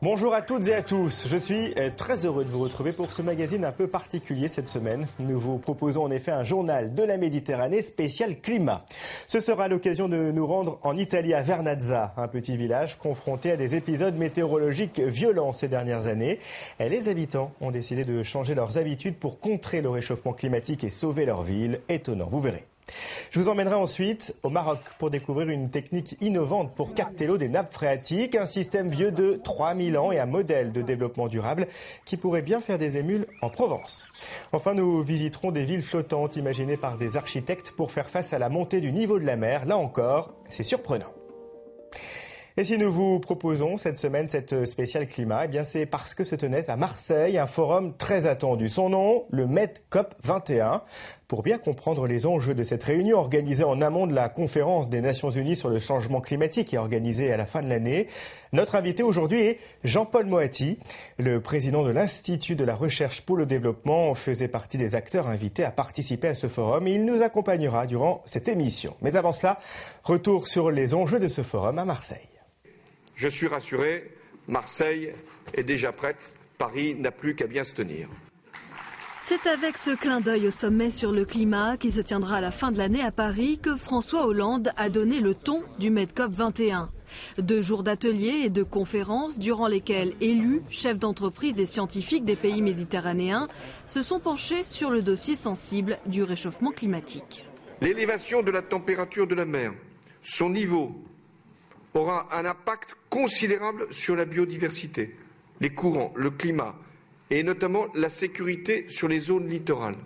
Bonjour à toutes et à tous, je suis très heureux de vous retrouver pour ce magazine un peu particulier cette semaine. Nous vous proposons en effet un journal de la Méditerranée spécial climat. Ce sera l'occasion de nous rendre en Italie à Vernazza, un petit village confronté à des épisodes météorologiques violents ces dernières années. Les habitants ont décidé de changer leurs habitudes pour contrer le réchauffement climatique et sauver leur ville. Étonnant, vous verrez. Je vous emmènerai ensuite au Maroc pour découvrir une technique innovante pour capter l'eau des nappes phréatiques, un système vieux de 3000 ans et un modèle de développement durable qui pourrait bien faire des émules en Provence. Enfin, nous visiterons des villes flottantes imaginées par des architectes pour faire face à la montée du niveau de la mer. Là encore, c'est surprenant. Et si nous vous proposons cette semaine cette spéciale climat, eh bien c'est parce que se tenait à Marseille un forum très attendu. Son nom, le MEDCOP 21. Pour bien comprendre les enjeux de cette réunion organisée en amont de la conférence des Nations Unies sur le changement climatique et organisée à la fin de l'année, notre invité aujourd'hui est Jean-Paul Moati, le président de l'Institut de la recherche pour le développement, faisait partie des acteurs invités à participer à ce forum et il nous accompagnera durant cette émission. Mais avant cela, retour sur les enjeux de ce forum à Marseille. Je suis rassuré, Marseille est déjà prête, Paris n'a plus qu'à bien se tenir. C'est avec ce clin d'œil au sommet sur le climat qui se tiendra à la fin de l'année à Paris que François Hollande a donné le ton du MEDCOP 21. 2 jours d'ateliers et de conférences durant lesquels élus, chefs d'entreprise et scientifiques des pays méditerranéens se sont penchés sur le dossier sensible du réchauffement climatique. L'élévation de la température de la mer, son niveau, aura un impact considérable sur la biodiversité, les courants, le climat et notamment la sécurité sur les zones littorales.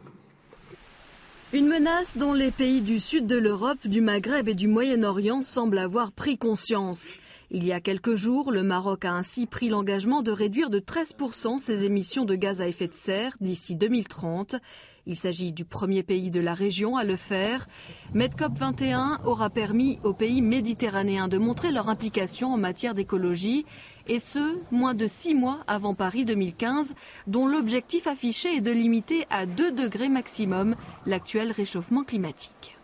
Une menace dont les pays du sud de l'Europe, du Maghreb et du Moyen-Orient semblent avoir pris conscience. Il y a quelques jours, le Maroc a ainsi pris l'engagement de réduire de 13% ses émissions de gaz à effet de serre d'ici 2030. Il s'agit du premier pays de la région à le faire. MEDCOP 21 aura permis aux pays méditerranéens de montrer leur implication en matière d'écologie, et ce, moins de 6 mois avant Paris 2015, dont l'objectif affiché est de limiter à 2 degrés maximum l'actuel réchauffement climatique.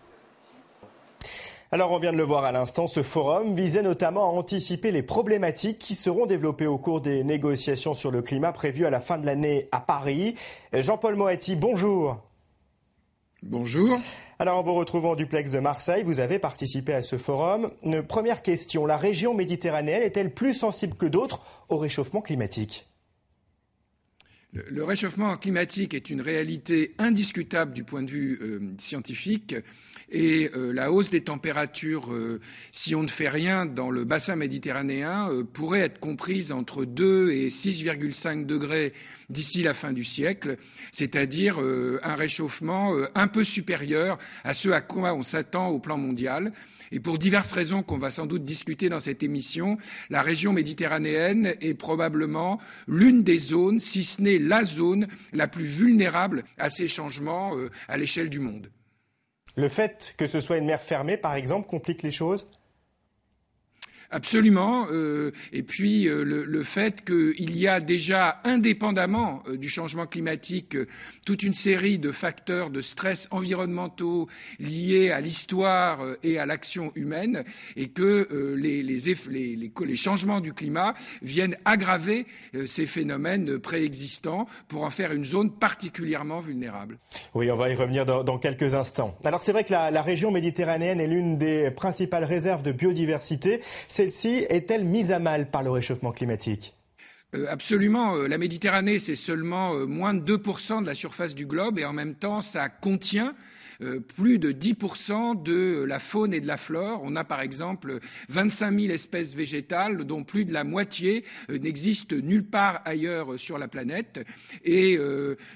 Alors on vient de le voir à l'instant, ce forum visait notamment à anticiper les problématiques qui seront développées au cours des négociations sur le climat prévues à la fin de l'année à Paris. Jean-Paul Moati, bonjour. Bonjour. Alors en vous retrouvant au duplex de Marseille, vous avez participé à ce forum. Une première question, la région méditerranéenne est-elle plus sensible que d'autres au réchauffement climatique ? Le réchauffement climatique est une réalité indiscutable du point de vue scientifique. Et la hausse des températures, si on ne fait rien dans le bassin méditerranéen, pourrait être comprise entre 2 et 6,5 degrés d'ici la fin du siècle, c'est-à-dire un réchauffement un peu supérieur à ce à quoi on s'attend au plan mondial. Et pour diverses raisons qu'on va sans doute discuter dans cette émission, la région méditerranéenne est probablement l'une des zones, si ce n'est la zone la plus vulnérable à ces changements à l'échelle du monde. Le fait que ce soit une mer fermée, par exemple, complique les choses ? Absolument. Et puis le fait qu'il y a déjà, indépendamment du changement climatique, toute une série de facteurs de stress environnementaux liés à l'histoire et à l'action humaine, et que les changements du climat viennent aggraver ces phénomènes préexistants pour en faire une zone particulièrement vulnérable. Oui, on va y revenir dans quelques instants. Alors c'est vrai que la région méditerranéenne est l'une des principales réserves de biodiversité. Celle-ci est-elle mise à mal par le réchauffement climatique ? Absolument. La Méditerranée, c'est seulement moins de 2% de la surface du globe et en même temps, ça contient plus de 10% de la faune et de la flore. On a par exemple 25 000 espèces végétales dont plus de la moitié n'existent nulle part ailleurs sur la planète. Et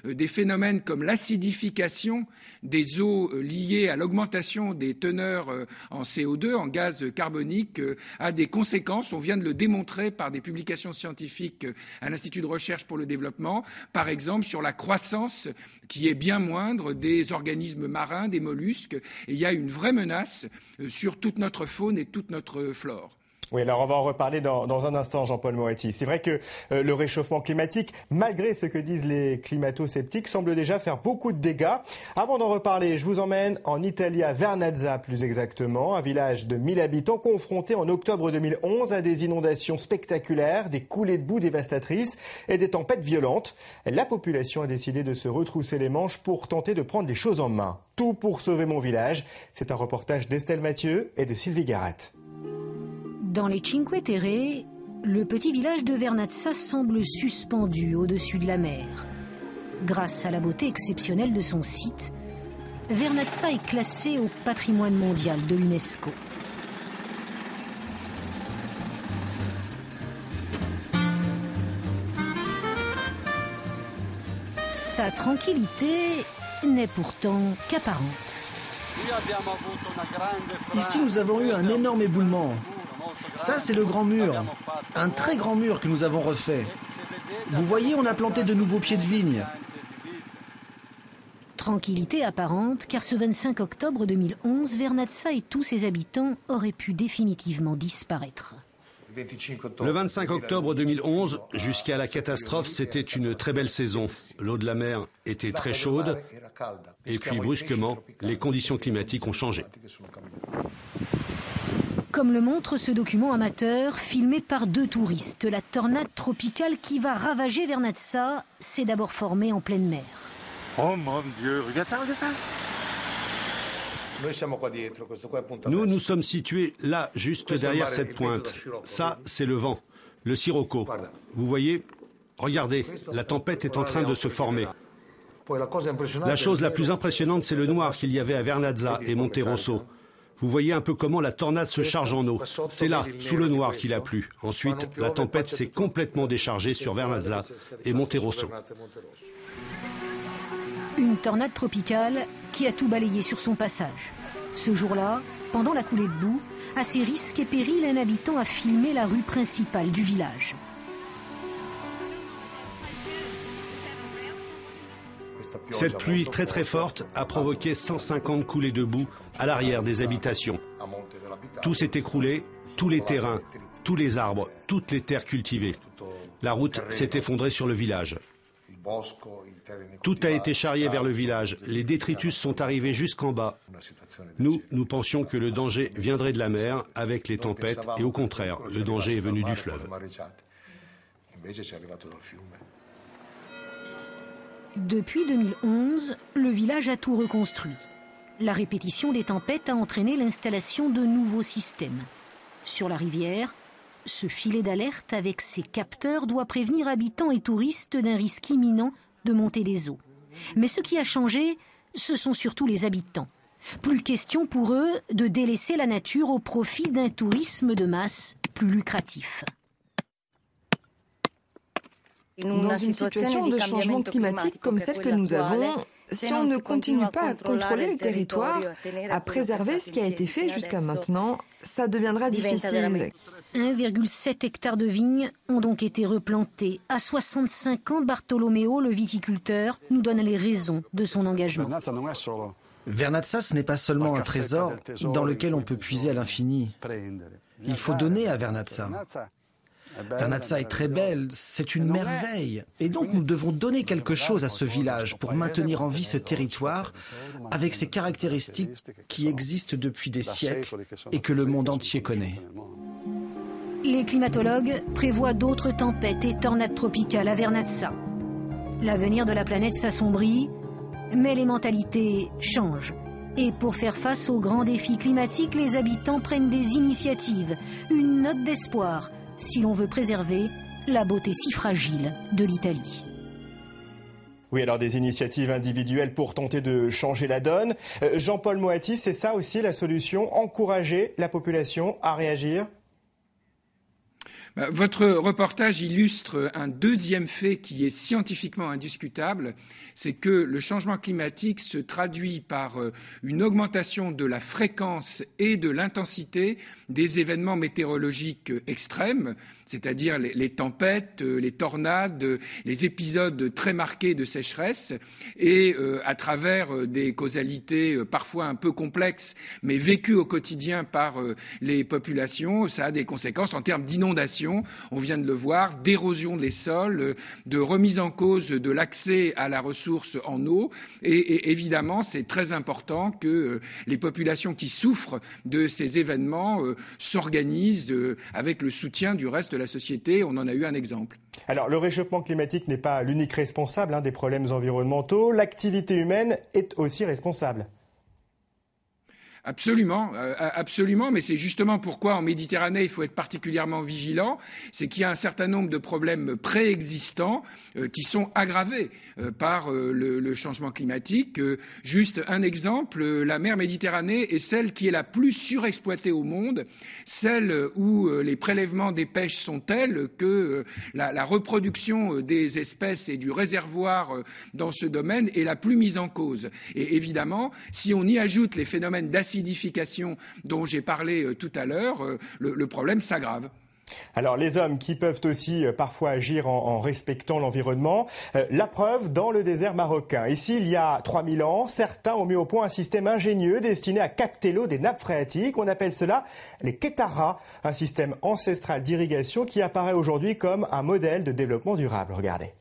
des phénomènes comme l'acidification des eaux liées à l'augmentation des teneurs en CO2, en gaz carbonique, a des conséquences. On vient de le démontrer par des publications scientifiques à l'Institut de recherche pour le développement, par exemple sur la croissance qui est bien moindre des organismes marins, des mollusques. Et il y a une vraie menace sur toute notre faune et toute notre flore. Oui, alors on va en reparler dans un instant, Jean-Paul Moretti. C'est vrai que le réchauffement climatique, malgré ce que disent les climato-sceptiques, semble déjà faire beaucoup de dégâts. Avant d'en reparler, je vous emmène en Italie, à Vernazza plus exactement, un village de 1000 habitants confronté en octobre 2011 à des inondations spectaculaires, des coulées de boue dévastatrices et des tempêtes violentes. La population a décidé de se retrousser les manches pour tenter de prendre les choses en main. Tout pour sauver mon village. C'est un reportage d'Estelle Mathieu et de Sylvie Garat. Dans les Cinque Terre, le petit village de Vernazza semble suspendu au-dessus de la mer. Grâce à la beauté exceptionnelle de son site, Vernazza est classé au patrimoine mondial de l'UNESCO. Sa tranquillité n'est pourtant qu'apparente. Ici, nous avons eu un énorme éboulement. Ça, c'est le grand mur. Un très grand mur que nous avons refait. Vous voyez, on a planté de nouveaux pieds de vigne. Tranquillité apparente, car ce 25 octobre 2011, Vernazza et tous ses habitants auraient pu définitivement disparaître. Le 25 octobre 2011, jusqu'à la catastrophe, c'était une très belle saison. L'eau de la mer était très chaude et puis brusquement, les conditions climatiques ont changé. Comme le montre ce document amateur, filmé par 2 touristes, la tornade tropicale qui va ravager Vernazza s'est d'abord formée en pleine mer. Oh mon Dieu, regarde ça. Nous sommes situés là, juste derrière cette pointe. Ça, c'est le vent, le sirocco. Vous voyez, regardez, la tempête est en train de se former. La chose la plus impressionnante, c'est le noir qu'il y avait à Vernazza et Monterosso. Vous voyez un peu comment la tornade se charge en eau. C'est là, sous le noir, qu'il a plu. Ensuite, la tempête s'est complètement déchargée sur Vernazza et Monterosso. Une tornade tropicale qui a tout balayé sur son passage. Ce jour-là, pendant la coulée de boue, à ses risques et périls, un habitant a filmé la rue principale du village. Cette pluie très très forte a provoqué 150 coulées de boue à l'arrière des habitations. Tout s'est écroulé, tous les terrains, tous les arbres, toutes les terres cultivées. La route s'est effondrée sur le village. Tout a été charrié vers le village. Les détritus sont arrivés jusqu'en bas. Nous pensions que le danger viendrait de la mer avec les tempêtes et au contraire, le danger est venu du fleuve. Depuis 2011, le village a tout reconstruit. La répétition des tempêtes a entraîné l'installation de nouveaux systèmes. Sur la rivière, ce filet d'alerte avec ses capteurs doit prévenir habitants et touristes d'un risque imminent de montée des eaux. Mais ce qui a changé, ce sont surtout les habitants. Plus question pour eux de délaisser la nature au profit d'un tourisme de masse plus lucratif. Dans une situation de changement climatique comme celle que nous avons, si on ne continue pas à contrôler le territoire, à préserver ce qui a été fait jusqu'à maintenant, ça deviendra difficile. 1,7 hectare de vignes ont donc été replantés. À 65 ans, Bartolomeo, le viticulteur, nous donne les raisons de son engagement. Vernazza, ce n'est pas seulement un trésor dans lequel on peut puiser à l'infini. Il faut donner à Vernazza. Vernazza est très belle, c'est une merveille. Et donc nous devons donner quelque chose à ce village pour maintenir en vie ce territoire avec ses caractéristiques qui existent depuis des siècles et que le monde entier connaît. Les climatologues prévoient d'autres tempêtes et tornades tropicales à Vernazza. L'avenir de la planète s'assombrit, mais les mentalités changent. Et pour faire face aux grands défis climatiques, les habitants prennent des initiatives, une note d'espoir, si l'on veut préserver la beauté si fragile de l'Italie. Oui, alors des initiatives individuelles pour tenter de changer la donne. Jean-Paul Moretti, c'est ça aussi la solution, encourager la population à réagir ? Votre reportage illustre un deuxième fait qui est scientifiquement indiscutable, c'est que le changement climatique se traduit par une augmentation de la fréquence et de l'intensité des événements météorologiques extrêmes, c'est-à-dire les tempêtes, les tornades, les épisodes très marqués de sécheresse, et à travers des causalités parfois un peu complexes, mais vécues au quotidien par les populations, ça a des conséquences en termes d'inondation, on vient de le voir, d'érosion des sols, de remise en cause de l'accès à la ressource en eau, et évidemment c'est très important que les populations qui souffrent de ces événements s'organisent avec le soutien du reste de la société. On en a eu un exemple. Alors, le réchauffement climatique n'est pas l'unique responsable des problèmes environnementaux. L'activité humaine est aussi responsable. Absolument, absolument, mais c'est justement pourquoi en Méditerranée il faut être particulièrement vigilant, c'est qu'il y a un certain nombre de problèmes préexistants qui sont aggravés par le changement climatique. Juste un exemple, la mer Méditerranée est celle qui est la plus surexploitée au monde, celle où les prélèvements des pêches sont tels que la reproduction des espèces et du réservoir dans ce domaine est la plus mise en cause. Et évidemment, si on y ajoute les phénomènes d'acidification dont j'ai parlé tout à l'heure, le problème s'aggrave. Alors les hommes qui peuvent aussi parfois agir en respectant l'environnement, la preuve dans le désert marocain. Ici, il y a 3000 ans, certains ont mis au point un système ingénieux destiné à capter l'eau des nappes phréatiques. On appelle cela les Kétaras, un système ancestral d'irrigation qui apparaît aujourd'hui comme un modèle de développement durable. Regardez.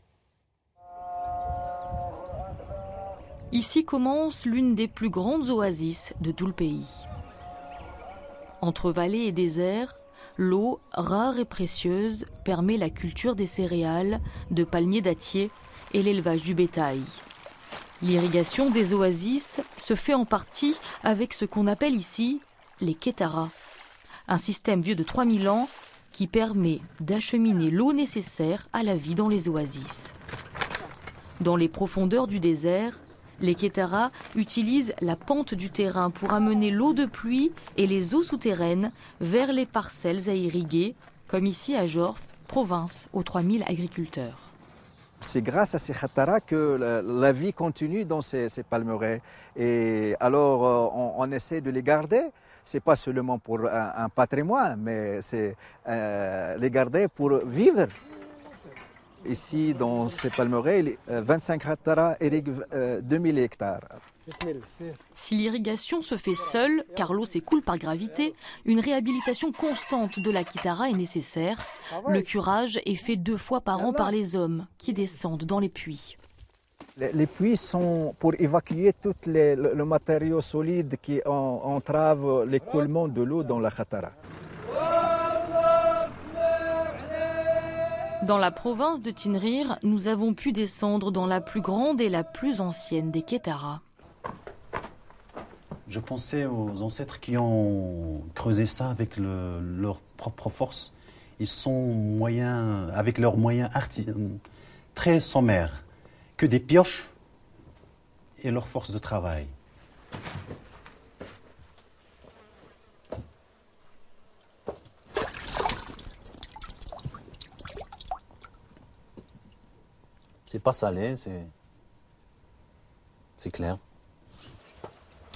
Ici commence l'une des plus grandes oasis de tout le pays. Entre vallées et déserts, l'eau, rare et précieuse, permet la culture des céréales, de palmiers dattiers et l'élevage du bétail. L'irrigation des oasis se fait en partie avec ce qu'on appelle ici les Kétaras, un système vieux de 3000 ans qui permet d'acheminer l'eau nécessaire à la vie dans les oasis. Dans les profondeurs du désert, les Kétaras utilisent la pente du terrain pour amener l'eau de pluie et les eaux souterraines vers les parcelles à irriguer, comme ici à Jorf, province aux 3000 agriculteurs. C'est grâce à ces Kétaras que la vie continue dans ces palmeraies. Et alors on essaie de les garder. Ce n'est pas seulement pour un patrimoine, mais c'est les garder pour vivre. Ici, dans ces palmeraies, 25 Kétaras irriguent 2000 hectares. Si l'irrigation se fait seule, car l'eau s'écoule par gravité, une réhabilitation constante de la Kétara est nécessaire. Le curage est fait 2 fois par an par les hommes qui descendent dans les puits. Les puits sont pour évacuer tout le matériau solide qui entrave l'écoulement de l'eau dans la Kétara. Dans la province de Tinrir, nous avons pu descendre dans la plus grande et la plus ancienne des Kétaras. Je pensais aux ancêtres qui ont creusé ça avec leur propre force. Ils sont avec leurs moyens très sommaires, que des pioches et leur force de travail. C'est pas salé, c'est clair.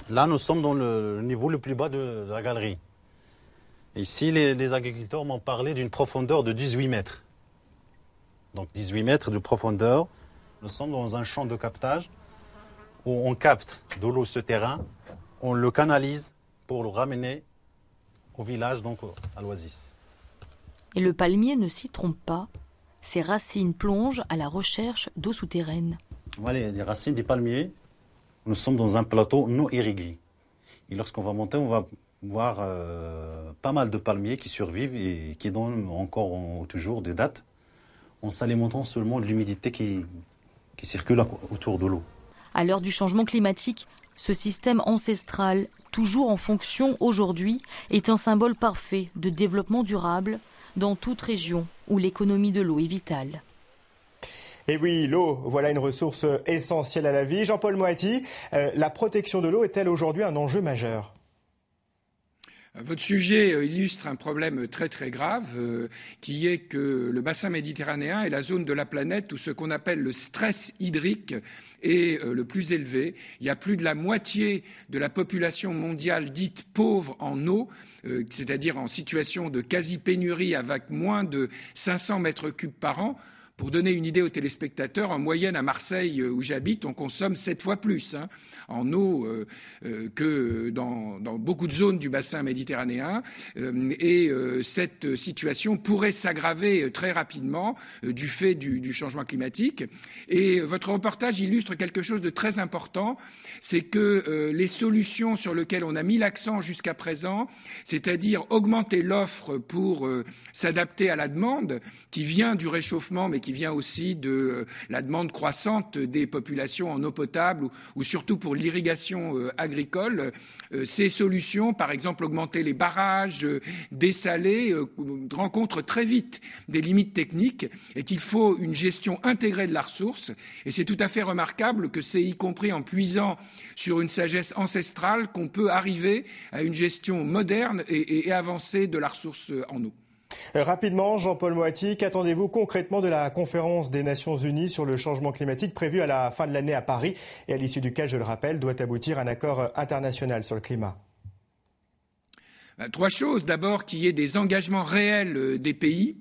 Là, nous sommes dans le niveau le plus bas de la galerie. Ici, les agriculteurs m'ont parlé d'une profondeur de 18 mètres. Donc 18 mètres de profondeur. Nous sommes dans un champ de captage où on capte de l'eau ce terrain, on le canalise pour le ramener au village, donc à l'oasis. Et le palmier ne s'y trompe pas. Ses racines plongent à la recherche d'eau souterraine. Voilà les racines des palmiers. Nous sommes dans un plateau non irrigué. Et lorsqu'on va monter, on va voir pas mal de palmiers qui survivent et qui donnent encore toujours des dattes, en s'alimentant seulement de l'humidité qui circule autour de l'eau. À l'heure du changement climatique, ce système ancestral, toujours en fonction aujourd'hui, est un symbole parfait de développement durable dans toute région où l'économie de l'eau est vitale. Et oui, l'eau, voilà une ressource essentielle à la vie. Jean-Paul Moati, la protection de l'eau est-elle aujourd'hui un enjeu majeur ? Votre sujet illustre un problème très très grave qui est que le bassin méditerranéen est la zone de la planète où ce qu'on appelle le stress hydrique est le plus élevé. Il y a plus de la moitié de la population mondiale dite pauvre en eau, c'est-à-dire en situation de quasi-pénurie avec moins de 500 mètres cubes par an. Pour donner une idée aux téléspectateurs, en moyenne à Marseille, où j'habite, on consomme 7 fois plus en eau que dans beaucoup de zones du bassin méditerranéen. Et cette situation pourrait s'aggraver très rapidement du fait du changement climatique. Et votre reportage illustre quelque chose de très important, c'est que les solutions sur lesquelles on a mis l'accent jusqu'à présent, c'est-à-dire augmenter l'offre pour s'adapter à la demande qui vient du réchauffement, mais qui vient aussi de la demande croissante des populations en eau potable ou surtout pour l'irrigation agricole. Ces solutions, par exemple augmenter les barrages, dessaler, rencontrent très vite des limites techniques et qu'il faut une gestion intégrée de la ressource. Et c'est tout à fait remarquable que c'est y compris en puisant sur une sagesse ancestrale qu'on peut arriver à une gestion moderne et avancée de la ressource en eau. Rapidement, Jean-Paul Moati, qu'attendez-vous concrètement de la conférence des Nations Unies sur le changement climatique prévue à la fin de l'année à Paris et à l'issue duquel, je le rappelle, doit aboutir un accord international sur le climat? 3 choses. D'abord, qu'il y ait des engagements réels des pays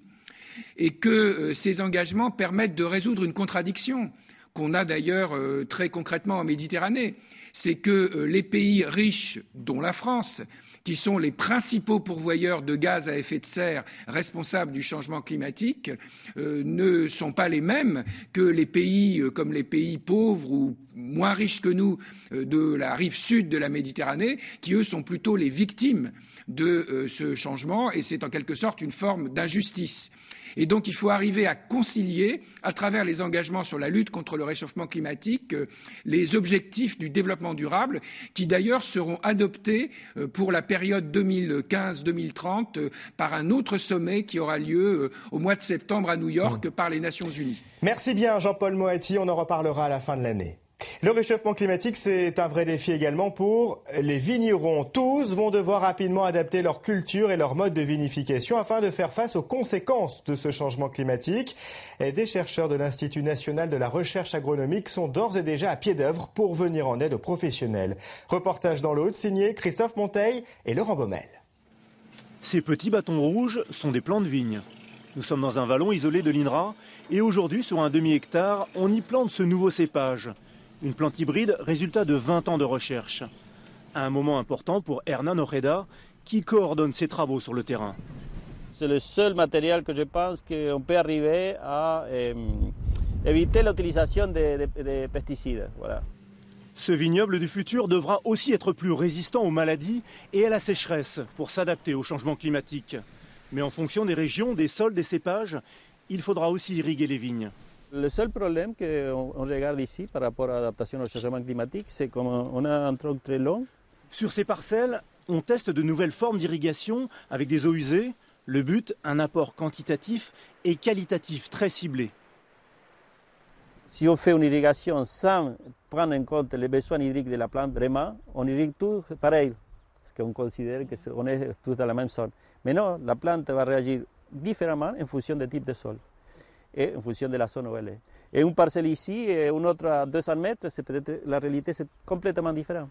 et que ces engagements permettent de résoudre une contradiction qu'on a d'ailleurs très concrètement en Méditerranée. C'est que les pays riches, dont la France, qui sont les principaux pourvoyeurs de gaz à effet de serre responsables du changement climatique, ne sont pas les mêmes que les pays comme les pays pauvres ou moins riches que nous de la rive sud de la Méditerranée, qui eux sont plutôt les victimes de ce changement, et c'est en quelque sorte une forme d'injustice. Et donc il faut arriver à concilier, à travers les engagements sur la lutte contre le réchauffement climatique, les objectifs du développement durable, qui d'ailleurs seront adoptés pour la période 2015-2030 par un autre sommet qui aura lieu au mois de septembre à New York par les Nations Unies. Merci bien Jean-Paul Moati, on en reparlera à la fin de l'année. Le réchauffement climatique, c'est un vrai défi également pour les vignerons. Tous vont devoir rapidement adapter leur culture et leur mode de vinification afin de faire face aux conséquences de ce changement climatique. Et des chercheurs de l'Institut national de la recherche agronomique sont d'ores et déjà à pied d'œuvre pour venir en aide aux professionnels. Reportage dans l'Aude, signé Christophe Monteil et Laurent Baumel. Ces petits bâtons rouges sont des plants de vigne. Nous sommes dans un vallon isolé de l'INRA et aujourd'hui, sur un demi-hectare, on y plante ce nouveau cépage. Une plante hybride, résultat de 20 ans de recherche. Un moment important pour Hernan Ojeda, qui coordonne ses travaux sur le terrain. C'est le seul matériel que je pense qu'on peut arriver à éviter l'utilisation des pesticides. Voilà. Ce vignoble du futur devra aussi être plus résistant aux maladies et à la sécheresse pour s'adapter au changement climatique. Mais en fonction des régions, des sols, des cépages, il faudra aussi irriguer les vignes. Le seul problème qu'on regarde ici par rapport à l'adaptation au changement climatique, c'est qu'on a un tronc très long. Sur ces parcelles, on teste de nouvelles formes d'irrigation avec des eaux usées. Le but, un apport quantitatif et qualitatif très ciblé. Si on fait une irrigation sans prendre en compte les besoins hydriques de la plante, vraiment, on irrigue tout pareil, parce qu'on considère qu'on est tous dans la même zone. Mais non, la plante va réagir différemment en fonction du type de sol et en fonction de la zone où elle est. Et une parcelle ici et une autre à 200 mètres, c'est peut-être la réalité, c'est complètement différent.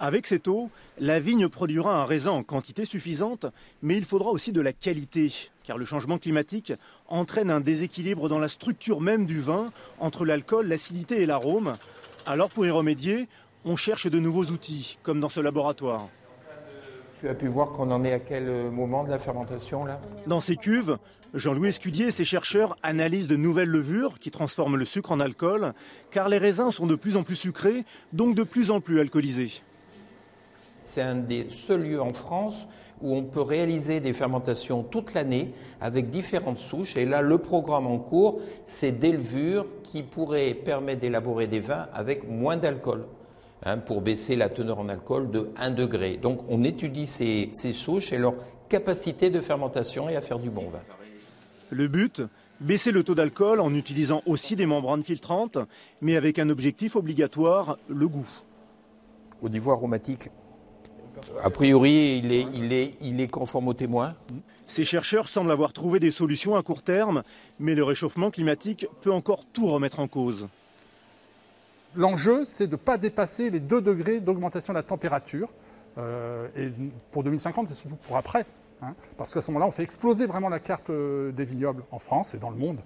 Avec cette eau, la vigne produira un raisin en quantité suffisante, mais il faudra aussi de la qualité, car le changement climatique entraîne un déséquilibre dans la structure même du vin, entre l'alcool, l'acidité et l'arôme. Alors pour y remédier, on cherche de nouveaux outils, comme dans ce laboratoire. Tu as pu voir qu'on en est à quel moment de la fermentation là ? Dans ces cuves, Jean-Louis Escudier et ses chercheurs analysent de nouvelles levures qui transforment le sucre en alcool, car les raisins sont de plus en plus sucrés, donc de plus en plus alcoolisés. C'est un des seuls lieux en France où on peut réaliser des fermentations toute l'année avec différentes souches. Et là, le programme en cours, c'est des levures qui pourraient permettre d'élaborer des vins avec moins d'alcool, pour baisser la teneur en alcool de 1 degré. Donc on étudie ces souches et leur capacité de fermentation et à faire du bon vin. Le but, baisser le taux d'alcool en utilisant aussi des membranes filtrantes, mais avec un objectif obligatoire, le goût. Au niveau aromatique, A priori, il est conforme aux témoins. Ces chercheurs semblent avoir trouvé des solutions à court terme, mais le réchauffement climatique peut encore tout remettre en cause. L'enjeu, c'est de ne pas dépasser les 2 degrés d'augmentation de la température. Et pour 2050, c'est surtout pour après. Parce qu'à ce moment-là, on fait exploser vraiment la carte des vignobles en France et dans le monde.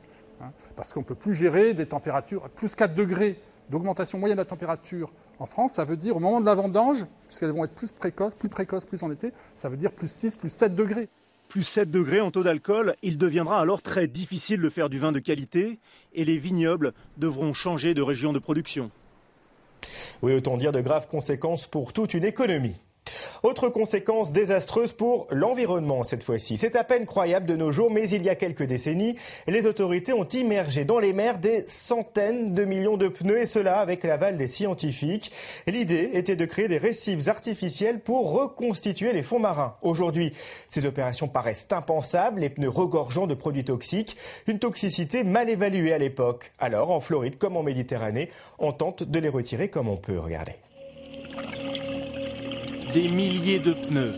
Parce qu'on ne peut plus gérer des températures. Plus 4 degrés d'augmentation moyenne de la température en France, ça veut dire au moment de la vendange, puisqu'elles vont être plus précoces, plus en été, ça veut dire plus 6, plus 7 degrés. Plus 7 degrés en taux d'alcool, il deviendra alors très difficile de faire du vin de qualité et les vignobles devront changer de région de production. Oui, autant dire de graves conséquences pour toute une économie. Autre conséquence désastreuse pour l'environnement cette fois-ci. C'est à peine croyable de nos jours, mais il y a quelques décennies, les autorités ont immergé dans les mers des centaines de millions de pneus, et cela avec l'aval des scientifiques. L'idée était de créer des récifs artificiels pour reconstituer les fonds marins. Aujourd'hui, ces opérations paraissent impensables, les pneus regorgeant de produits toxiques, une toxicité mal évaluée à l'époque. Alors, en Floride comme en Méditerranée, on tente de les retirer comme on peut. Regardez. Des milliers de pneus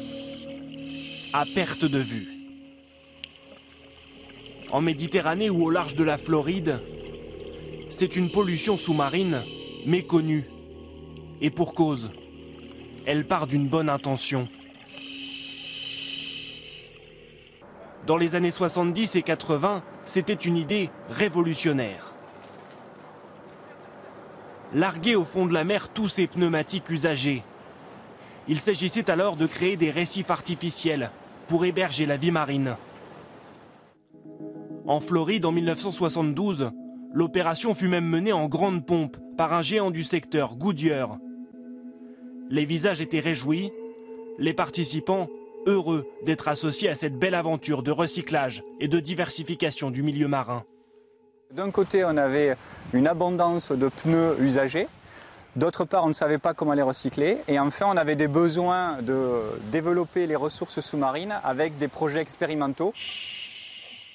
à perte de vue. En Méditerranée ou au large de la Floride, c'est une pollution sous-marine méconnue. Et pour cause, elle part d'une bonne intention. Dans les années 70 et 80, c'était une idée révolutionnaire. Larguer au fond de la mer tous ces pneumatiques usagés. Il s'agissait alors de créer des récifs artificiels pour héberger la vie marine. En Floride, en 1972, l'opération fut même menée en grande pompe par un géant du secteur, Goodyear. Les visages étaient réjouis, les participants heureux d'être associés à cette belle aventure de recyclage et de diversification du milieu marin. D'un côté, on avait une abondance de pneus usagés. D'autre part, on ne savait pas comment les recycler. Et enfin, on avait des besoins de développer les ressources sous-marines avec des projets expérimentaux.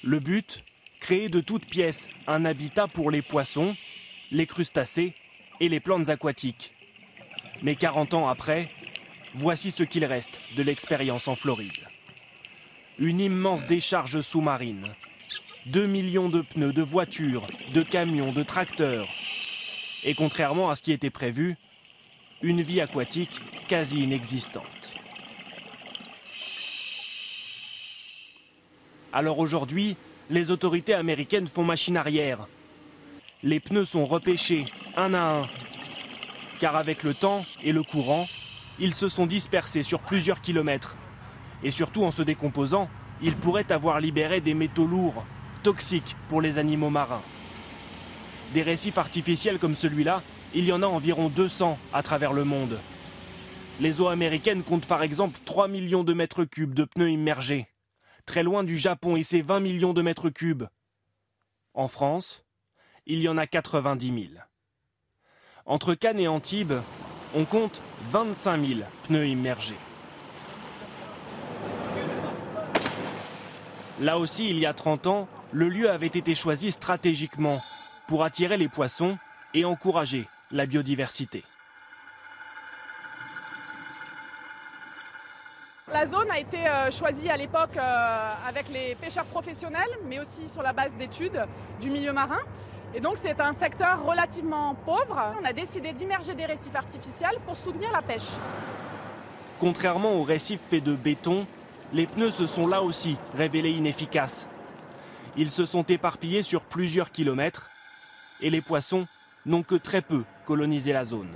Le but, créer de toutes pièces un habitat pour les poissons, les crustacés et les plantes aquatiques. Mais 40 ans après, voici ce qu'il reste de l'expérience en Floride. Une immense décharge sous-marine. 2 millions de pneus de voitures, de camions, de tracteurs. Et contrairement à ce qui était prévu, une vie aquatique quasi inexistante. Alors aujourd'hui, les autorités américaines font machine arrière. Les pneus sont repêchés, un à un. Car avec le temps et le courant, ils se sont dispersés sur plusieurs kilomètres. Et surtout en se décomposant, ils pourraient avoir libéré des métaux lourds, toxiques pour les animaux marins. Des récifs artificiels comme celui-là, il y en a environ 200 à travers le monde. Les eaux américaines comptent par exemple 3 millions de mètres cubes de pneus immergés, très loin du Japon et ses 20 millions de mètres cubes. En France, il y en a 90 000. Entre Cannes et Antibes, on compte 25 000 pneus immergés. Là aussi, il y a 30 ans, le lieu avait été choisi stratégiquement pour attirer les poissons et encourager la biodiversité. La zone a été choisie à l'époque avec les pêcheurs professionnels, mais aussi sur la base d'études du milieu marin. Et donc c'est un secteur relativement pauvre. On a décidé d'immerger des récifs artificiels pour soutenir la pêche. Contrairement aux récifs faits de béton, les pneus se sont là aussi révélés inefficaces. Ils se sont éparpillés sur plusieurs kilomètres et les poissons n'ont que très peu colonisé la zone.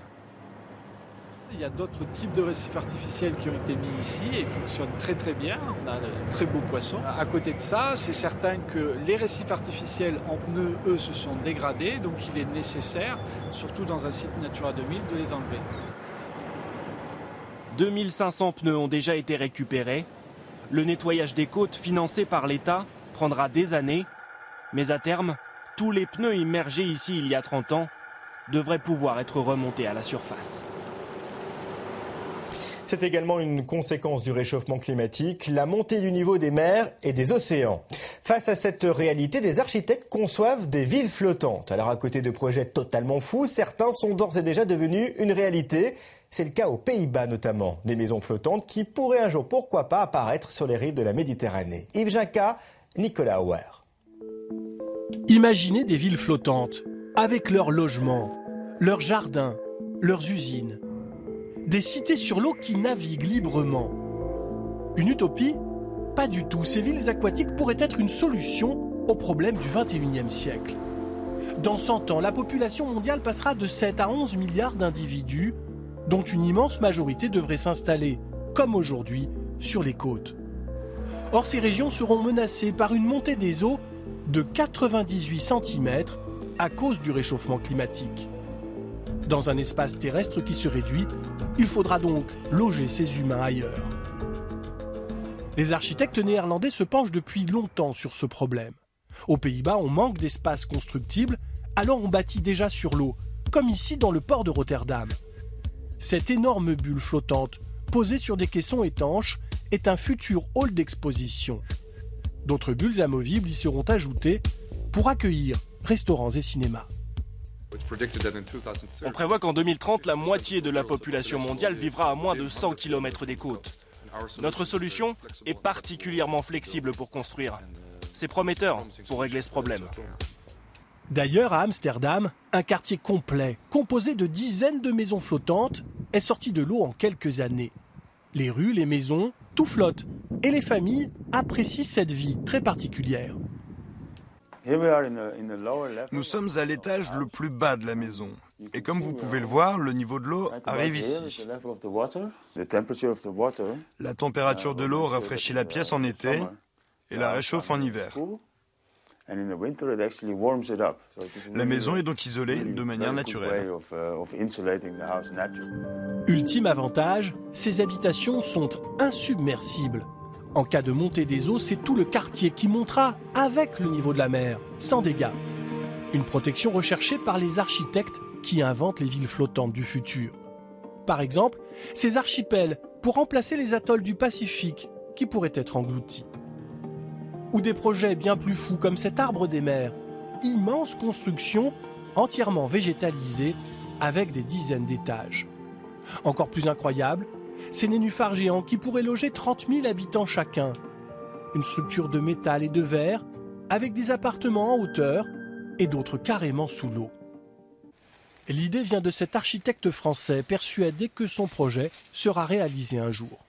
Il y a d'autres types de récifs artificiels qui ont été mis ici et ils fonctionnent très très bien. On a de très beaux poissons. À côté de ça, c'est certain que les récifs artificiels en pneus, eux, se sont dégradés. Donc il est nécessaire, surtout dans un site Natura 2000, de les enlever. 2500 pneus ont déjà été récupérés. Le nettoyage des côtes financé par l'État prendra des années. Mais à terme, tous les pneus immergés ici il y a 30 ans devraient pouvoir être remontés à la surface. C'est également une conséquence du réchauffement climatique, la montée du niveau des mers et des océans. Face à cette réalité, des architectes conçoivent des villes flottantes. Alors à côté de projets totalement fous, certains sont d'ores et déjà devenus une réalité. C'est le cas aux Pays-Bas notamment, des maisons flottantes qui pourraient un jour, pourquoi pas, apparaître sur les rives de la Méditerranée. Yves Jacquat, Nicolas Hauer. Imaginez des villes flottantes, avec leurs logements, leurs jardins, leurs usines. Des cités sur l'eau qui naviguent librement. Une utopie? Pas du tout. Ces villes aquatiques pourraient être une solution aux problèmes du XXIe siècle. Dans 100 ans, la population mondiale passera de 7 à 11 milliards d'individus, dont une immense majorité devrait s'installer, comme aujourd'hui, sur les côtes. Or, ces régions seront menacées par une montée des eaux de 98 cm à cause du réchauffement climatique. Dans un espace terrestre qui se réduit, il faudra donc loger ces humains ailleurs. Les architectes néerlandais se penchent depuis longtemps sur ce problème. Aux Pays-Bas, on manque d'espace constructible, alors on bâtit déjà sur l'eau, comme ici dans le port de Rotterdam. Cette énorme bulle flottante, posée sur des caissons étanches, est un futur hall d'exposition. D'autres bulles amovibles y seront ajoutées pour accueillir restaurants et cinémas. On prévoit qu'en 2030, la moitié de la population mondiale vivra à moins de 100 km des côtes. Notre solution est particulièrement flexible pour construire. C'est prometteur pour régler ce problème. D'ailleurs, à Amsterdam, un quartier complet, composé de dizaines de maisons flottantes, est sorti de l'eau en quelques années. Les rues, les maisons, tout flotte. Et les familles apprécient cette vie très particulière. Nous sommes à l'étage le plus bas de la maison. Et comme vous pouvez le voir, le niveau de l'eau arrive ici. La température de l'eau rafraîchit la pièce en été et la réchauffe en hiver. La maison est donc isolée de manière naturelle. Ultime avantage, ces habitations sont insubmersibles. En cas de montée des eaux, c'est tout le quartier qui montera avec le niveau de la mer, sans dégâts. Une protection recherchée par les architectes qui inventent les villes flottantes du futur. Par exemple, ces archipels pour remplacer les atolls du Pacifique qui pourraient être engloutis. Ou des projets bien plus fous comme cet arbre des mers, immense construction entièrement végétalisée avec des dizaines d'étages. Encore plus incroyable, ces nénuphars géants qui pourraient loger 30 000 habitants chacun. Une structure de métal et de verre avec des appartements en hauteur et d'autres carrément sous l'eau. L'idée vient de cet architecte français persuadé que son projet sera réalisé un jour.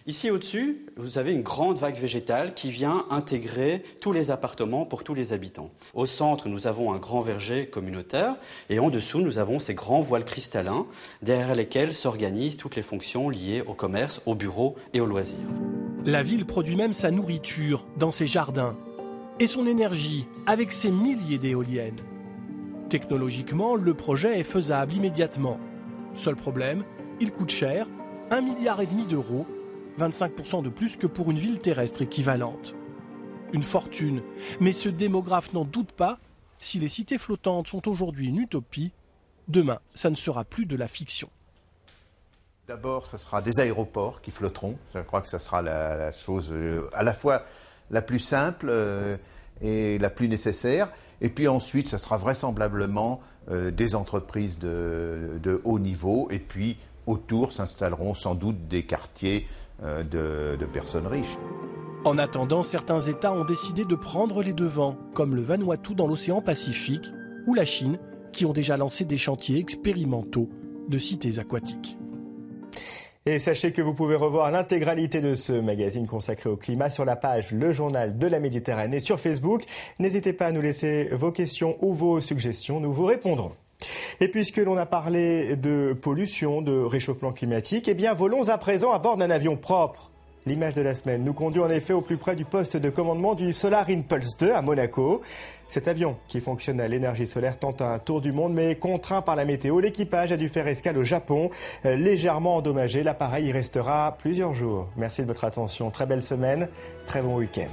Ici au-dessus, vous avez une grande vague végétale qui vient intégrer tous les appartements pour tous les habitants. Au centre, nous avons un grand verger communautaire et en dessous, nous avons ces grands voiles cristallins derrière lesquels s'organisent toutes les fonctions liées au commerce, aux bureaux et aux loisirs. La ville produit même sa nourriture dans ses jardins et son énergie avec ses milliers d'éoliennes. Technologiquement, le projet est faisable immédiatement. Seul problème, il coûte cher, 1,5 milliard d'euros, 25% de plus que pour une ville terrestre équivalente. Une fortune, mais ce démographe n'en doute pas, si les cités flottantes sont aujourd'hui une utopie, demain, ça ne sera plus de la fiction. D'abord, ce sera des aéroports qui flotteront. Je crois que ce sera la chose à la fois la plus simple et la plus nécessaire. Et puis ensuite, ce sera vraisemblablement des entreprises de haut niveau. Et puis, autour s'installeront sans doute des quartiers de personnes riches. En attendant, certains États ont décidé de prendre les devants, comme le Vanuatu dans l'océan Pacifique ou la Chine, qui ont déjà lancé des chantiers expérimentaux de cités aquatiques. Et sachez que vous pouvez revoir l'intégralité de ce magazine consacré au climat sur la page Le Journal de la Méditerranée sur Facebook. N'hésitez pas à nous laisser vos questions ou vos suggestions, nous vous répondrons. Et puisque l'on a parlé de pollution, de réchauffement climatique, eh bien volons à présent à bord d'un avion propre. L'image de la semaine nous conduit en effet au plus près du poste de commandement du Solar Impulse 2 à Monaco. Cet avion, qui fonctionne à l'énergie solaire, tente un tour du monde, mais contraint par la météo. L'équipage a dû faire escale au Japon, légèrement endommagé. L'appareil y restera plusieurs jours. Merci de votre attention. Très belle semaine, très bon week-end.